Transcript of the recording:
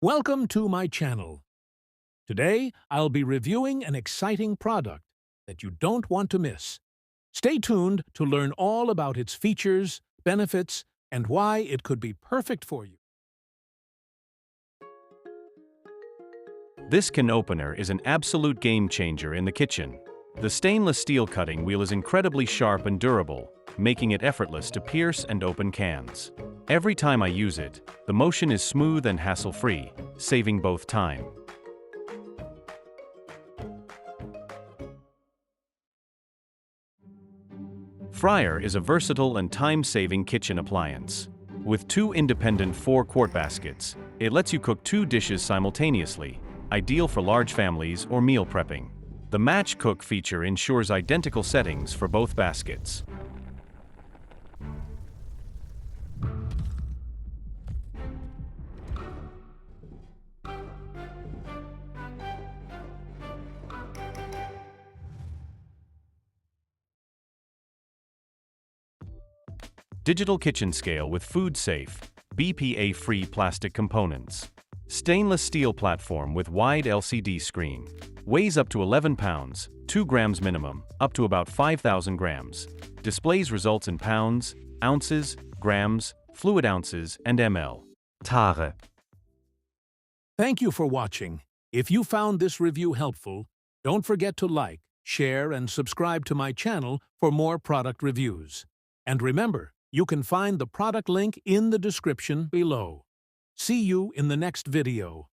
Welcome to my channel. Today, I'll be reviewing an exciting product that you don't want to miss. Stay tuned to learn all about its features, benefits, and why it could be perfect for you. This can opener is an absolute game changer in the kitchen. The stainless steel cutting wheel is incredibly sharp and durable, making it effortless to pierce and open cans. Every time I use it, the motion is smooth and hassle-free, saving both time. Fryer is a versatile and time-saving kitchen appliance. With two independent 4-quart baskets, it lets you cook 2 dishes simultaneously, ideal for large families or meal prepping. The Match Cook feature ensures identical settings for both baskets. Digital kitchen scale with food-safe, BPA-free plastic components. Stainless steel platform with wide LCD screen. Weighs up to 11 pounds, 2 grams minimum, up to about 5,000 grams. Displays results in pounds, ounces, grams, fluid ounces, and ml. Tare. Thank you for watching. If you found this review helpful, don't forget to like, share, and subscribe to my channel for more product reviews. And remember, you can find the product link in the description below. See you in the next video.